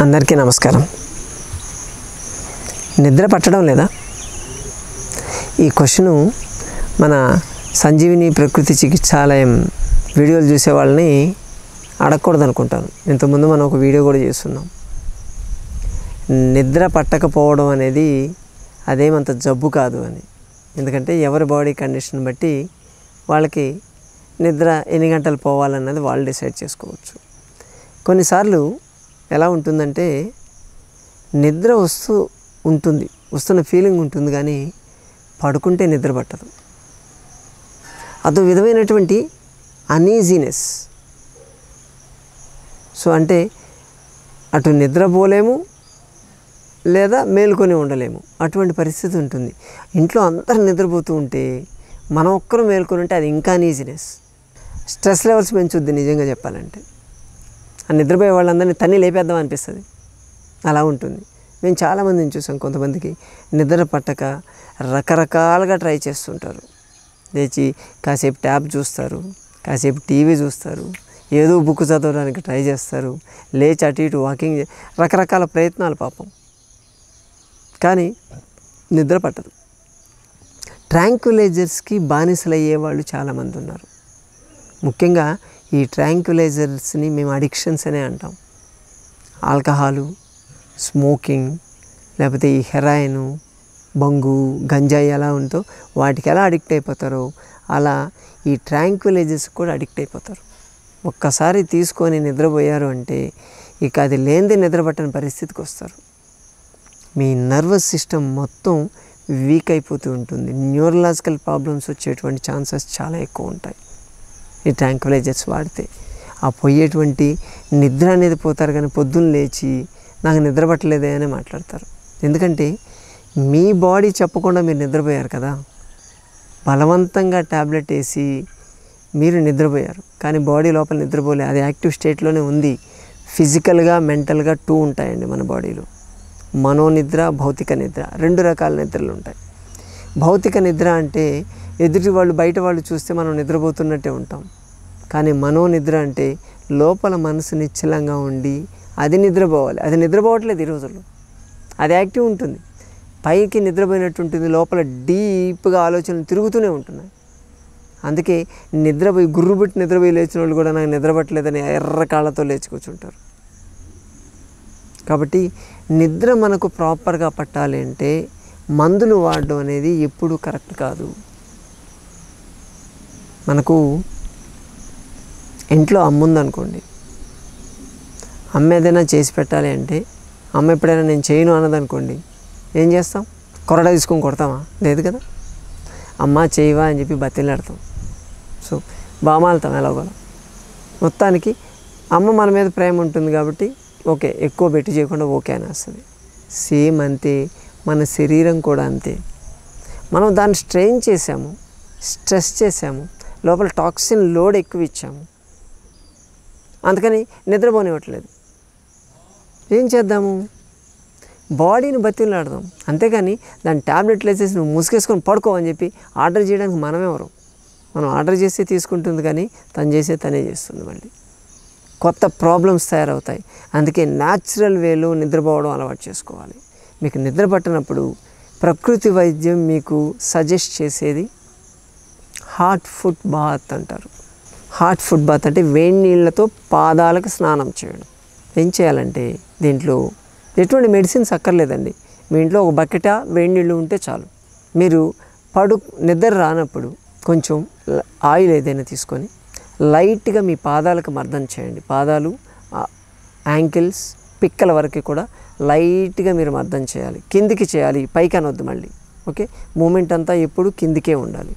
అందరికీ నమస్కారం. నిద్ర పట్టడం లేదా? ఈ క్వశ్చను మన సంజీవిని ప్రకృతి చికిత్సాలయం వీడియోలు చూసే వాళ్ళని అడగకూడదు అనుకుంటాను. ఇంతకుముందు మనం ఒక వీడియో కూడా చేస్తున్నాం. నిద్ర పట్టకపోవడం అనేది అదేమంత జబ్బు కాదు అని. ఎందుకంటే ఎవరి బాడీ కండిషన్ బట్టి వాళ్ళకి నిద్ర ఎన్ని గంటలు పోవాలన్నది వాళ్ళు డిసైడ్ చేసుకోవచ్చు. కొన్నిసార్లు ఎలా ఉంటుందంటే నిద్ర వస్తున్న ఫీలింగ్ ఉంటుంది, కానీ పడుకుంటే నిద్ర పట్టదు. అదో విధమైనటువంటి అనీజీనెస్. సో అంటే అటు నిద్రపోలేము లేదా మేలుకొని ఉండలేము, అటువంటి పరిస్థితి ఉంటుంది. ఇంట్లో అందరూ నిద్రపోతూ ఉంటే మనం ఒక్కరు మేలుకొని ఉంటే అది ఇంకా అనీజీనెస్, స్ట్రెస్ లెవెల్స్ పెంచుద్ది. నిజంగా చెప్పాలంటే ఆ నిద్రపోయే వాళ్ళందరినీ తన్ని లేపేద్దాం అనిపిస్తుంది. అలా ఉంటుంది. మేము చాలామందిని చూసాం. కొంతమందికి నిద్ర పట్టక రకరకాలుగా ట్రై చేస్తుంటారు. లేచి కాసేపు ట్యాబ్ చూస్తారు, కాసేపు టీవీ చూస్తారు, ఏదో బుక్ చదవడానికి ట్రై చేస్తారు, లేచి అటు ఇటు వాకింగ్, రకరకాల ప్రయత్నాలు పాపం, కానీ నిద్ర పట్టదు. ట్రాంక్యులైజర్స్కి బానిసలయ్యే వాళ్ళు చాలామంది ఉన్నారు. ముఖ్యంగా ఈ ట్రాంక్యులైజర్స్ని మేము అడిక్షన్స్ అనే అంటాం. ఆల్కహాలు, స్మోకింగ్, లేకపోతే ఈ హెరాయిన్, బంగు, గంజాయి ఎలా ఉందో వాటికి ఎలా అడిక్ట్ అయిపోతారో అలా ఈ ట్రాంక్యులైజర్స్ కూడా అడిక్ట్ అయిపోతారు. ఒక్కసారి తీసుకొని నిద్రపోయారు అంటే ఇక అది లేనిదే నిద్రపట్టని పరిస్థితికి వస్తారు. మీ నర్వస్ సిస్టమ్ మొత్తం వీక్ అయిపోతూ ఉంటుంది. న్యూరలాజికల్ ప్రాబ్లమ్స్ వచ్చేటువంటి ఛాన్సెస్ చాలా ఎక్కువ ఉంటాయి ఈ ట్రాంక్యులైజర్స్ వాడితే. ఆ పోయేటువంటి నిద్ర అనేది పోతారు, కానీ పొద్దున్న లేచి నాకు నిద్ర పట్టలేదే అని మాట్లాడతారు. ఎందుకంటే మీ బాడీ చెప్పకుండా మీరు నిద్రపోయారు కదా, బలవంతంగా ట్యాబ్లెట్ వేసి మీరు నిద్రపోయారు, కానీ బాడీ లోపల నిద్రపోలే, అది యాక్టివ్ స్టేట్లోనే ఉంది. ఫిజికల్గా మెంటల్గా 2 ఉంటాయండి మన బాడీలో. మనోనిద్ర, భౌతిక నిద్ర, 2 రకాల నిద్రలు ఉంటాయి. భౌతిక నిద్ర అంటే ఎదుటి వాళ్ళు, బయట వాళ్ళు చూస్తే మనం నిద్రపోతున్నట్టే ఉంటాం. కానీ మనోనిద్ర అంటే లోపల మనసు నిశ్చలంగా ఉండి అది నిద్రపోవాలి. అది నిద్రపోవట్లేదు ఈ రోజుల్లో, అది యాక్టివ్ ఉంటుంది. పైకి నిద్రపోయినట్టు ఉంటుంది, లోపల డీప్గా ఆలోచనలు తిరుగుతూనే ఉంటున్నాయి. అందుకే నిద్రపోయి గుర్రుబెట్టి నిద్రపోయి లేచిన వాళ్ళు కూడా నాకు నిద్రపట్టలేదని ఎర్ర కాళ్ళతో లేచి కూర్చుంటారు. కాబట్టి నిద్ర మనకు ప్రాపర్గా పట్టాలి అంటే మందులు వాడడం అనేది ఎప్పుడూ కరెక్ట్ కాదు. మనకు ఇంట్లో అమ్మ ఉందనుకోండి, అమ్మ ఏదైనా చేసి పెట్టాలి అంటే, అమ్మ ఎప్పుడైనా నేను చేయను అన్నదనుకోండి, ఏం చేస్తాం? కొరడా తీసుకొని కొడతామా? లేదు కదా. అమ్మ చేయవా అని చెప్పి బతిలాడతాం. సో బామాలుతాం ఎలాగో. మొత్తానికి అమ్మ మన మీద ప్రేమ ఉంటుంది కాబట్టి ఓకే, ఎక్కువ పెట్టి చేయకుండా ఓకే అని వస్తుంది. సేమ్ అంతే మన శరీరం కూడా అంతే. మనం దాన్ని స్ట్రెయిన్ చేసాము, స్ట్రెస్ చేసాము, లోపల టాక్సిన్ లోడ్ ఎక్కువ ఇచ్చాము, అందుకని నిద్రపోనివ్వట్లేదు. ఏం చేద్దాము? బాడీని బతిలాడదాం, అంతేగాని దాన్ని ట్యాబ్లెట్లు వేసేసి నువ్వు ముసుగేసుకొని పడుకో అని చెప్పి ఆర్డర్ చేయడానికి మనమెవరు? మనం ఆర్డర్ చేసి తీసుకుంటుంది, కానీ తను చేసే తనే చేస్తుంది. మళ్ళీ కొత్త ప్రాబ్లమ్స్ తయారవుతాయి. అందుకే న్యాచురల్ వేలో నిద్రపోవడం అలవాటు చేసుకోవాలి. మీకు నిద్ర పట్టినప్పుడు ప్రకృతి వైద్యం మీకు సజెస్ట్ చేసేది హాట్ ఫుట్ బాత్ అంటారు. హాట్ ఫుట్ బాత్ అంటే వేడి నీళ్ళతో పాదాలకు స్నానం చేయడం. ఏం చేయాలంటే దీంట్లో ఎటువంటి మెడిసిన్స్ అక్కర్లేదండి. మీ ఇంట్లో ఒక బకెట వేడి నీళ్ళు ఉంటే చాలు. మీరు నిద్ర రానప్పుడు కొంచెం ఆయిల్ ఏదైనా తీసుకొని లైట్గా మీ పాదాలకు మర్దన చేయండి. పాదాలు, యాంకిల్స్, పిక్కల వరకు కూడా లైట్గా మీరు మర్దన చేయాలి. కిందికి చేయాలి, పైకి అనొద్దు మళ్ళీ. ఓకే, మూమెంట్ అంతా ఎప్పుడు కిందికే ఉండాలి.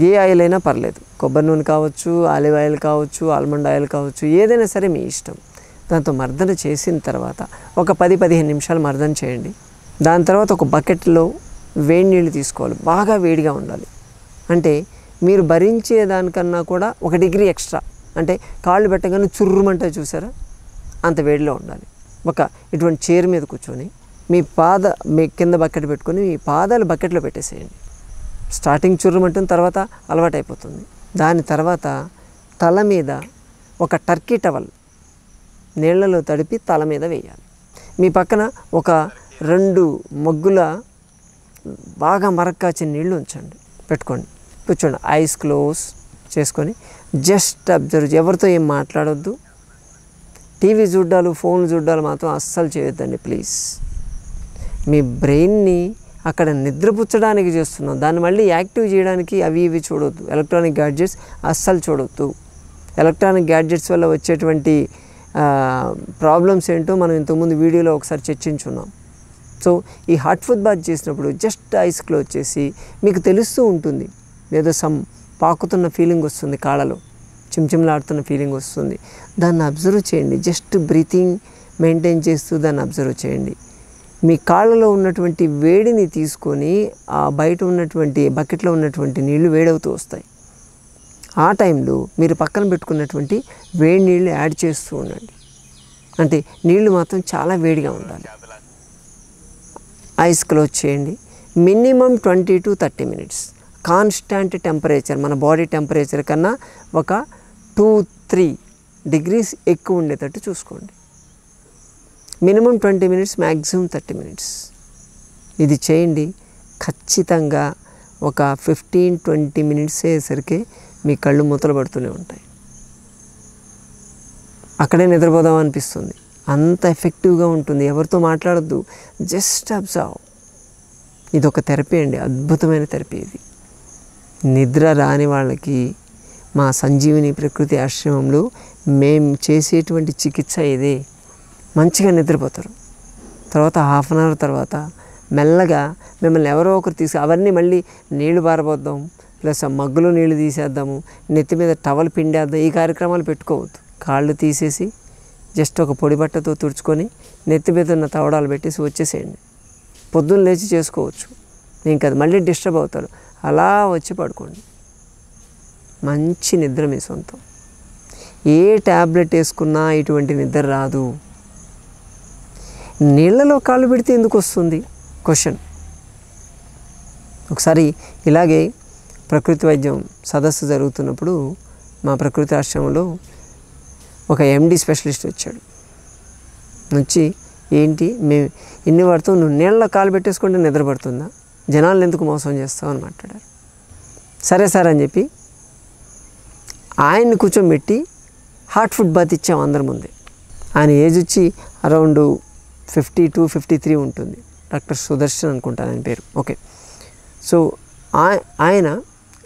ఏ ఆయిల్ అయినా పర్లేదు, కొబ్బరి నూనె కావచ్చు, ఆలివ్ ఆయిల్ కావచ్చు, ఆల్మండ్ ఆయిల్ కావచ్చు, ఏదైనా సరే మీ ఇష్టం. దాంతో మర్దన చేసిన తర్వాత ఒక 10-15 నిమిషాలు మర్దన చేయండి. దాని తర్వాత ఒక బకెట్లో వేడి నీళ్ళు తీసుకోవాలి. బాగా వేడిగా ఉండాలి. అంటే మీరు భరించే దానికన్నా కూడా 1 డిగ్రీ ఎక్స్ట్రా, అంటే కాళ్ళు పెట్టగానే చుర్రుమంటే చూసారా, అంత వేడిలో ఉండాలి. ఇటువంటి చైర్ మీద కూర్చొని మీ కింద బకెట్ పెట్టుకొని మీ పాదాలు బకెట్లో పెట్టేసేయండి. స్టార్టింగ్ చుర్రుమంటుంది, తర్వాత అలవాటు అయిపోతుంది. దాని తర్వాత తల మీద ఒక టర్కీ టవల్ నీళ్లలో తడిపి తల మీద వేయాలి. మీ పక్కన ఒక 2 మగ్గుల బాగా మరక్కాచిన నీళ్ళు ఉంచండి, పెట్టుకోండి, కూర్చోండి, ఐస్ క్లోజ్ చేసుకొని జస్ట్ అబ్జర్వ్. ఎవరితో ఏం మాట్లాడొద్దు. టీవీ చూడ్డాలు, ఫోన్లు చూడ్డాలు మాత్రం అస్సలు చేయొద్దండి ప్లీజ్. మీ బ్రెయిన్ని అక్కడ నిద్రపుచ్చడానికి చేస్తున్నాం, దాన్ని మళ్ళీ యాక్టివ్ చేయడానికి అవి ఇవి చూడొద్దు. ఎలక్ట్రానిక్ గ్యాడ్జెట్స్ అస్సలు చూడొద్దు. ఎలక్ట్రానిక్ గ్యాడ్జెట్స్ వల్ల వచ్చేటువంటి ప్రాబ్లమ్స్ ఏంటో మనం ఇంతకుముందు వీడియోలో ఒకసారి చర్చించున్నాం. సో ఈ హాట్ ఫుడ్ బాత్ చేసినప్పుడు జస్ట్ ఐస్ క్లోజ్ చేసి, మీకు తెలుస్తూ ఉంటుంది ఏదో పాకుతున్న ఫీలింగ్ వస్తుంది, కాళ్ళలో చిమ్చిమ్లాడుతున్న ఫీలింగ్ వస్తుంది, దాన్ని అబ్జర్వ్ చేయండి. జస్ట్ బ్రీతింగ్ మెయింటైన్ చేస్తూ దాన్ని అబ్జర్వ్ చేయండి. మీ కాళ్ళలో ఉన్నటువంటి వేడిని తీసుకొని ఆ బయట ఉన్నటువంటి బకెట్లో ఉన్నటువంటి నీళ్లు వేడవుతూ వస్తాయి. ఆ టైంలో మీరు పక్కన పెట్టుకున్నటువంటి వేడి నీళ్ళు యాడ్ చేస్తూ ఉండండి. అంటే నీళ్లు మాత్రం చాలా వేడిగా ఉండాలి. ఐస్ క్లోజ్ చేయండి. Minimum 20 to 30 minutes constant temperature, మన బాడీ టెంపరేచర్ కన్నా ఒక 2-3 degrees ఎక్కువ ఉండేటట్టు చూసుకోండి. మినిమం 20 minutes, మ్యాక్సిమం 30 minutes ఇది చేయండి. ఖచ్చితంగా ఒక 15-20 minutes అయ్యేసరికి మీ కళ్ళు మూతలు పడుతూనే ఉంటాయి. అక్కడే నిద్రపోదాం అనిపిస్తుంది, అంత ఎఫెక్టివ్గా ఉంటుంది. ఎవరితో మాట్లాడొద్దు, జస్ట్ అబ్జర్వ్. ఇది ఒక థెరపీ అండి, అద్భుతమైన థెరపీ ఇది. నిద్ర రాని వాళ్ళకి మా సంజీవిని ప్రకృతి ఆశ్రమంలో మేము చేసేటువంటి చికిత్స ఇదే. మంచిగా నిద్రపోతారు. తర్వాత హాఫ్ అన్ అవర్ తర్వాత మెల్లగా మిమ్మల్ని ఎవరో ఒకరు అవన్నీ మళ్ళీ నీళ్లు పారబోద్దాం, ప్లస్ ఆ మగ్గులో నీళ్లు తీసేద్దాము, నెత్తి మీద టవల్ పిండేద్దాం, ఈ కార్యక్రమాలు పెట్టుకోవద్దు. కాళ్ళు తీసేసి జస్ట్ ఒక పొడి బట్టతో తుడుచుకొని నెత్తి మీద ఉన్న తవడాలు పెట్టేసి వచ్చేసేయండి. పొద్దున్న లేచి చేసుకోవచ్చు, ఇంకా అది మళ్ళీ డిస్టర్బ్ అవుతారు. అలా వచ్చి పడుకోండి. మంచి నిద్ర మీ సొంతం. ఏ ట్యాబ్లెట్ వేసుకున్నా ఇటువంటి నిద్ర రాదు. నీళ్ళలో కాళ్ళు పెడితే ఎందుకు వస్తుంది క్వశ్చన్. ఒకసారి ఇలాగే ప్రకృతి వైద్యం సదస్సు జరుగుతున్నప్పుడు మా ప్రకృతి ఆశ్రమంలో ఒక ఎండి స్పెషలిస్ట్ వచ్చాడు. వచ్చి ఏంటి మేము ఇన్ని పడుతూ నువ్వు నీళ్ళలో కాలు పెట్టేసుకుంటే నిద్ర పడుతుందా, జనాలను ఎందుకు మోసం చేస్తావు అని మాట్లాడారు. సరే సార్ అని చెప్పి ఆయన్ని కూర్చోబెట్టి హాట్ ఫుడ్ బాత్ ఇచ్చాం అందరి ముందే. ఆయన ఏజ్ వచ్చి అరౌండ్ 52-53 ఉంటుంది. డాక్టర్ సుదర్శన్ అనుకుంటాను ఆయన పేరు. ఓకే, సో ఆయన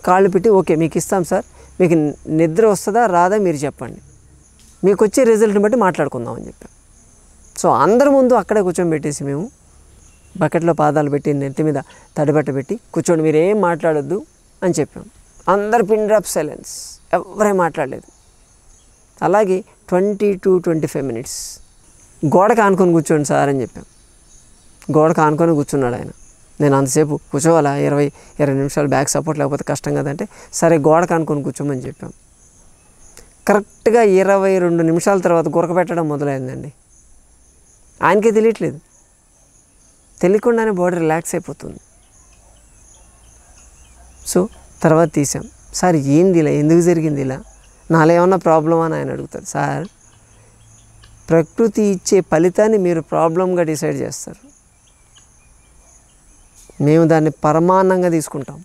కాళ్ళు పెట్టి ఓకే మీకు ఇస్తాం సార్, మీకు నిద్ర వస్తుందా రాదా మీరు చెప్పండి, మీకు వచ్చే రిజల్ట్ని బట్టి మాట్లాడుకుందాం అని చెప్పాం. సో అందరి ముందు అక్కడే కూర్చోబెట్టేసి మేము బకెట్లో పాదాలు పెట్టి నెత్తి మీద తడిబట్ట పెట్టి కూర్చోండి, మీరు ఏం మాట్లాడొద్దు అని చెప్పాం. అందరు పిన్ డ్రాప్ సైలెన్స్, ఎవరేం మాట్లాడలేదు. అలాగే 20 to 25 minutes గోడకు ఆనుకొని కూర్చోండి సార్ అని చెప్పాం. గోడకు ఆనుకొని కూర్చున్నాడు ఆయన. నేను అంతసేపు కూర్చోవాలా, 20 నిమిషాలు బ్యాక్ సపోర్ట్ లేకపోతే కష్టం కదంటే సరే గోడకు ఆనుకొని కూర్చోమని చెప్పాం. కరెక్ట్గా 22 నిమిషాల తర్వాత గురక పెట్టడం మొదలైందండి. ఆయనకే తెలియట్లేదు, తెలియకుండానే బాడీ రిలాక్స్ అయిపోతుంది. సో తర్వాత తీసాం. సార్ ఏంది ఇలా, ఎందుకు జరిగింది ఇలా, నాలో ఏమన్నా ప్రాబ్లమా అని ఆయన అడుగుతారు. సార్ ప్రకృతి ఇచ్చే ఫలితాన్ని మీరు ప్రాబ్లంగా డిసైడ్ చేస్తారు, మేము దాన్ని పరమాన్నంగా తీసుకుంటాం.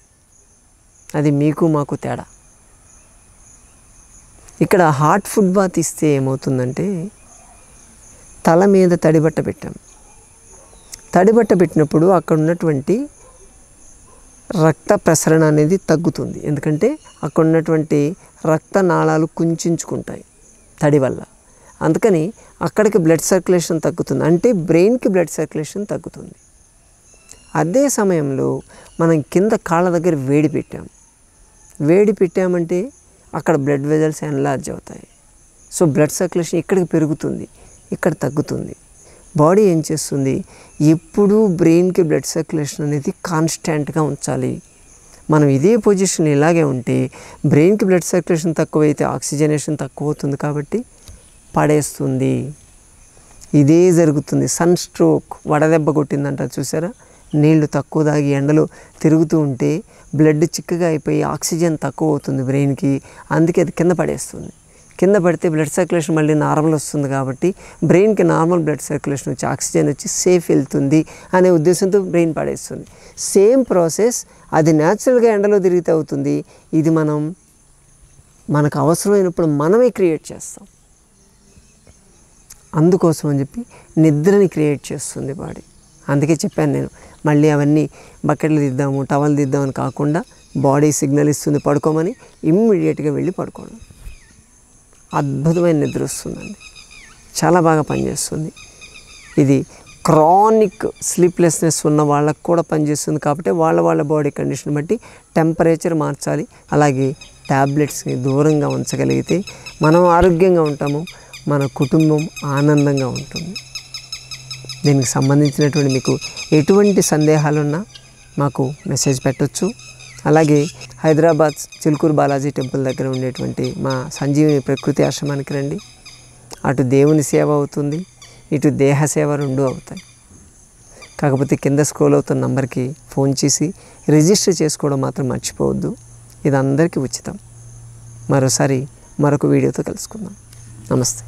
అది మీకు మాకు తేడా. ఇక్కడ హాట్ ఫుడ్ బాత్ ఇస్తే ఏమవుతుందంటే తల మీద తడిబట్ట పెట్టాం. తడిబట్ట పెట్టినప్పుడు అక్కడ ఉన్నటువంటి రక్త ప్రసరణ అనేది తగ్గుతుంది. ఎందుకంటే అక్కడ ఉన్నటువంటి రక్త నాళాలు కుంచుకుంటాయి తడి వల్ల. అందుకని అక్కడికి బ్లడ్ సర్క్యులేషన్ తగ్గుతుంది, అంటే బ్రెయిన్కి బ్లడ్ సర్క్యులేషన్ తగ్గుతుంది. అదే సమయంలో మనం కింద కాళ్ళ దగ్గర వేడి పెట్టామంటే అక్కడ బ్లడ్ వెజల్స్ ఎన్లార్జ్ అవుతాయి. సో బ్లడ్ సర్క్యులేషన్ ఇక్కడికి పెరుగుతుంది, ఇక్కడ తగ్గుతుంది. బాడీ ఏం చేస్తుంది, ఎప్పుడూ బ్రెయిన్కి బ్లడ్ సర్క్యులేషన్ అనేది కాన్స్టాంట్గా ఉంచాలి. మనం ఇదే పొజిషన్ ఇలాగే ఉంటే బ్రెయిన్కి బ్లడ్ సర్క్యులేషన్ తక్కువైతే ఆక్సిజనేషన్ తక్కువ అవుతుంది, కాబట్టి పడేస్తుంది. ఇదే జరుగుతుంది. సన్ స్ట్రోక్, వడదెబ్బ కొట్టిందంట చూసారా, నీళ్లు తక్కువ తాగి ఎండలో తిరుగుతూ ఉంటే బ్లడ్ చిక్కగా అయిపోయి ఆక్సిజన్ తక్కువ అవుతుంది బ్రెయిన్కి, అందుకే అది కింద పడేస్తుంది. కింద పడితే బ్లడ్ సర్క్యులేషన్ మళ్ళీ నార్మల్ వస్తుంది కాబట్టి బ్రెయిన్కి నార్మల్ బ్లడ్ సర్క్యులేషన్ వచ్చి ఆక్సిజన్ వచ్చి సేఫ్ వెళ్తుంది అనే ఉద్దేశంతో బ్రెయిన్ పడేస్తుంది. సేమ్ ప్రాసెస్ అది న్యాచురల్గా ఎండలో తిరిగితే అవుతుంది. ఇది మనకు అవసరమైనప్పుడు మనమే క్రియేట్ చేస్తాం. అందుకోసం అని చెప్పి నిద్రని క్రియేట్ చేస్తుంది బాడీ. అందుకే చెప్పాను నేను, మళ్ళీ అవన్నీ బకెట్లు దిద్దాము టవల్ దిద్దామని కాకుండా బాడీ సిగ్నల్ ఇస్తుంది పడుకోమని, ఇమ్మీడియట్గా వెళ్ళి పడుకోవడం. అద్భుతమైన నిద్ర వస్తుందండి, చాలా బాగా పనిచేస్తుంది. ఇది క్రానిక్ స్లీప్లెస్నెస్ ఉన్న వాళ్ళకు కూడా పనిచేస్తుంది కాబట్టి వాళ్ళ బాడీ కండిషన్ బట్టి టెంపరేచర్ మార్చాలి. అలాగే ట్యాబ్లెట్స్ని దూరంగా ఉంచగలిగితే మనం ఆరోగ్యంగా ఉంటాము, మన కుటుంబం ఆనందంగా ఉంటుంది. దీనికి సంబంధించినటువంటి మీకు ఎటువంటి సందేహాలున్నా మాకు మెసేజ్ పెట్టవచ్చు. అలాగే హైదరాబాద్ చిలుకూరు బాలాజీ టెంపుల్ దగ్గర ఉండేటువంటి మా సంజీవిని ప్రకృతి ఆశ్రమానికి రండి. అటు దేవుని సేవ అవుతుంది, ఇటు దేహ సేవ రెండూ అవుతాయి. కాకపోతే కింద స్క్రోల్ అవుతున్న నంబర్కి ఫోన్ చేసి రిజిస్టర్ చేసుకోవడం మాత్రం మర్చిపోవద్దు. ఇది అందరికీ ఉచితం. మరోసారి మరొక వీడియోతో కలుసుకుందాం. నమస్తే.